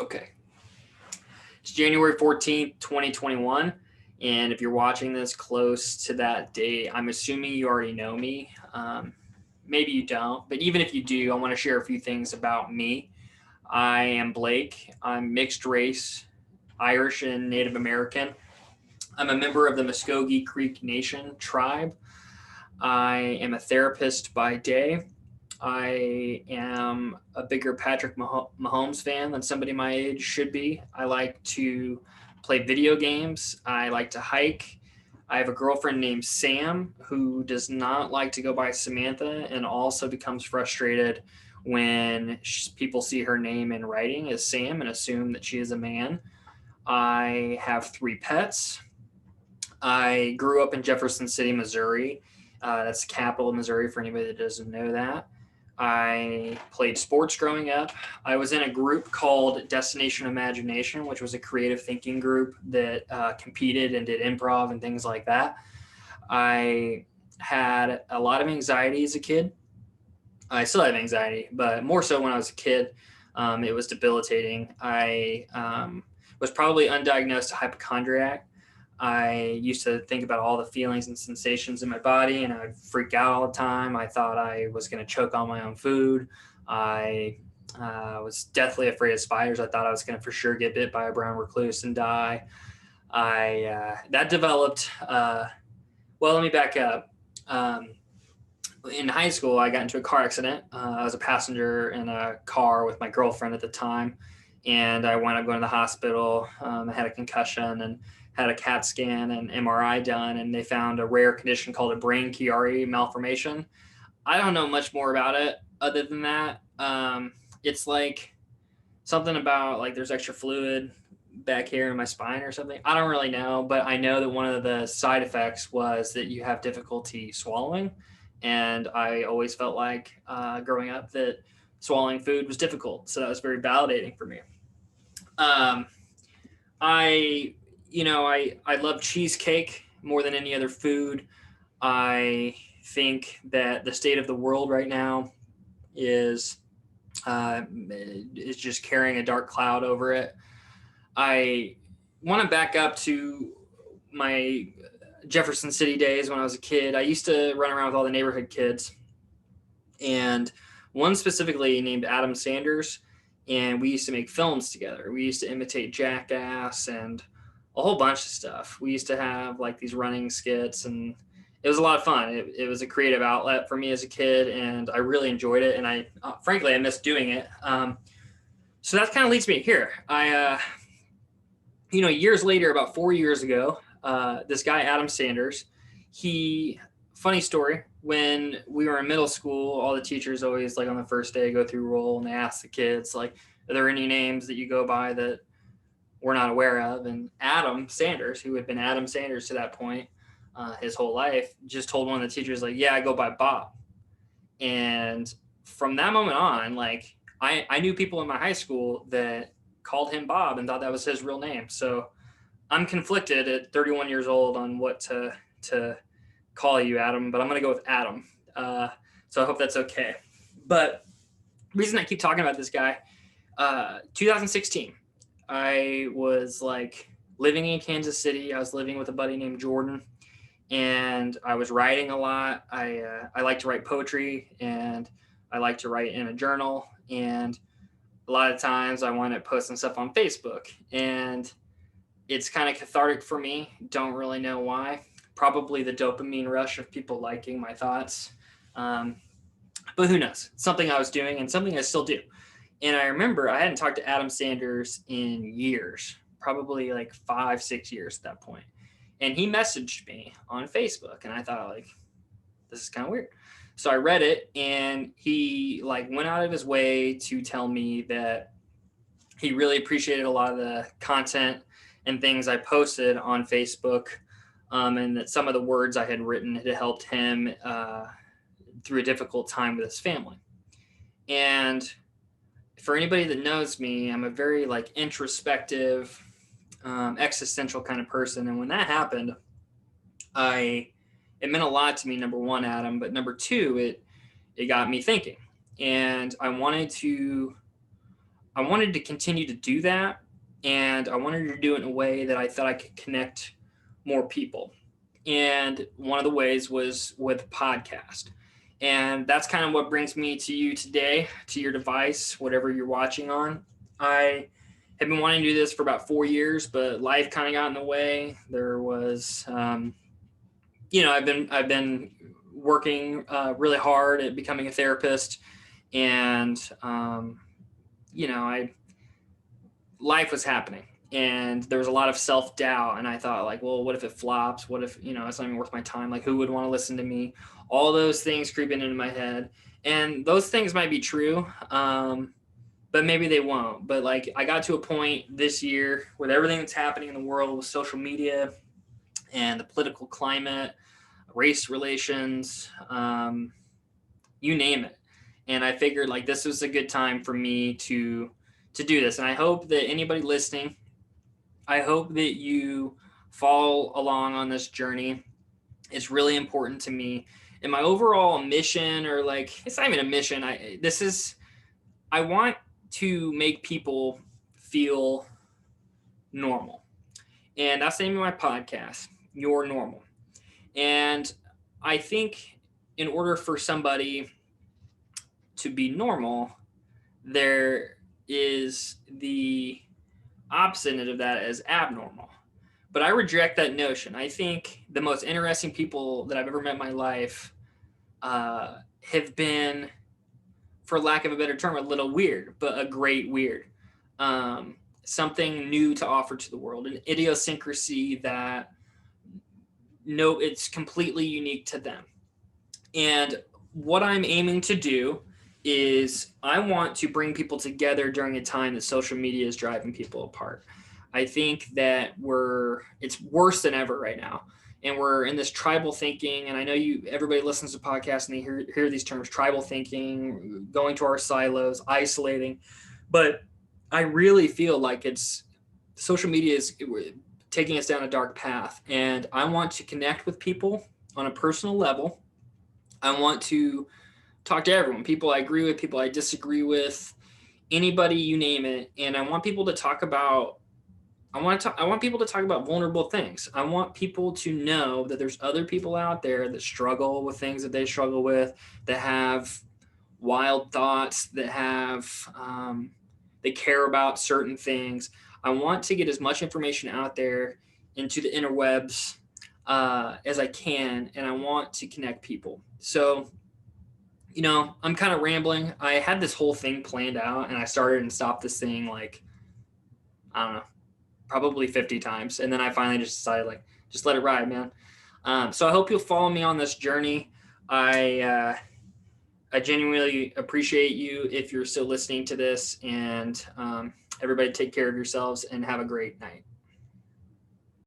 Okay. It's January 14th, 2021. And if you're watching this close to that date, I'm assuming you already know me. Maybe you don't, but even if you do, I want to share a few things about me. I am Blake. I'm mixed race, Irish and Native American. I'm a member of the Muskogee Creek Nation tribe. I am a therapist by day. I am a bigger Patrick Mahomes fan than somebody my age should be. I like to play video games. I like to hike. I have a girlfriend named Sam who does not like to go by Samantha and also becomes frustrated when people see her name in writing as Sam and assume that she is a man. I have 3 pets. I grew up in Jefferson City, Missouri. That's the capital of Missouri for anybody that doesn't know that. I played sports growing up. I was in a group called Destination Imagination, which was a creative thinking group that competed and did improv and things like that. I had a lot of anxiety as a kid. I still have anxiety, but more so when I was a kid. It was debilitating. I was probably undiagnosed hypochondriac. I used to think about all the feelings and sensations in my body, and I would freak out all the time. I thought I was going to choke on my own food. I was deathly afraid of spiders. I thought I was going to for sure get bit by a brown recluse and die. That developed. Let me back up. In high school, I got into a car accident. I was a passenger in a car with my girlfriend at the time, and I wound up going to the hospital. I had a concussion and had a CAT scan and MRI done, and they found a rare condition called a brain Chiari malformation. I don't know much more about it other than that. It's like something about like there's extra fluid back here in my spine or something. I don't really know, but I know that one of the side effects was that you have difficulty swallowing. And I always felt like growing up that swallowing food was difficult. So that was very validating for me. I love cheesecake more than any other food. I think that the state of the world right now is just carrying a dark cloud over it. I want to back up to my Jefferson City days when I was a kid. I used to run around with all the neighborhood kids, and one specifically named Adam Sanders, and we used to make films together. We used to imitate Jackass and a whole bunch of stuff. We used to have like these running skits, and it was a lot of fun. It was a creative outlet for me as a kid, and I really enjoyed it, and I frankly I missed doing it. So that kind of leads me here. Years later, about 4 years ago, this guy, Adam Sanders, funny story, when we were in middle school, all the teachers always, like on the first day, go through roll and they ask the kids, like, are there any names that you go by that we're not aware of? And Adam Sanders, who had been Adam Sanders to that point his whole life, just told one of the teachers, like, yeah, I go by Bob. And from that moment on, like, I knew people in my high school that called him Bob and thought that was his real name. So I'm conflicted at 31 years old on what to call you, Adam, but I'm going to go with Adam. So I hope that's okay. But the reason I keep talking about this guy, 2016, I was like living in Kansas City. I was living with a buddy named Jordan, and I was writing a lot. I like to write poetry, and I like to write in a journal. And a lot of times I wind up posting stuff on Facebook, and it's kind of cathartic for me. Don't really know why. Probably the dopamine rush of people liking my thoughts. But who knows? It's something I was doing and something I still do. And I remember I hadn't talked to Adam Sanders in years, probably like 5-6 years at that point. And he messaged me on Facebook, and I thought, like, this is kind of weird. So I read it, and he like went out of his way to tell me that he really appreciated a lot of the content and things I posted on Facebook, and that some of the words I had written had helped him through a difficult time with his family. And for anybody that knows me, I'm a very like introspective, existential kind of person. And when that happened, it meant a lot to me, number one, Adam, but number two, it got me thinking. And I wanted to I wanted to continue to do that, and I wanted to do it in a way that I thought I could connect more people. And one of the ways was with a podcast. And that's kind of what brings me to you today, to your device, whatever you're watching on. I have been wanting to do this for about 4 years, but life kind of got in the way. There was, I've been working really hard at becoming a therapist, and life was happening, and there was a lot of self-doubt, and I thought, like, well, what if it flops? What if, it's not even worth my time? Like, who would want to listen to me? All those things creeping into my head, and those things might be true, but maybe they won't. But like, I got to a point this year with everything that's happening in the world with social media and the political climate, race relations, you name it. And I figured, like, this was a good time for me to do this. And I hope that anybody listening, I hope that you follow along on this journey. It's really important to me. And my overall mission, or like, it's not even a mission. I want to make people feel normal. And that's the name of my podcast, You're Normal. And I think in order for somebody to be normal, there is the opposite of that as abnormal. But I reject that notion. I think the most interesting people that I've ever met in my life have been, for lack of a better term, a little weird, but a great weird. Something new to offer to the world, an idiosyncrasy that it's completely unique to them. And what I'm aiming to do is I want to bring people together during a time that social media is driving people apart. I think that it's worse than ever right now. And we're in this tribal thinking. And I know everybody listens to podcasts and they hear these terms, tribal thinking, going to our silos, isolating. But I really feel like social media is taking us down a dark path. And I want to connect with people on a personal level. I want to talk to everyone, people I agree with, people I disagree with, anybody, you name it. And I want people to talk about vulnerable things. I want people to know that there's other people out there that struggle with things that they struggle with, that have wild thoughts, that they care about certain things. I want to get as much information out there into the interwebs as I can, and I want to connect people. So, I'm kind of rambling. I had this whole thing planned out, and I started and stopped this thing, like, I don't know, probably 50 times. And then I finally just decided, like, just let it ride, man. So I hope you'll follow me on this journey. I genuinely appreciate you if you're still listening to this, and everybody take care of yourselves and have a great night.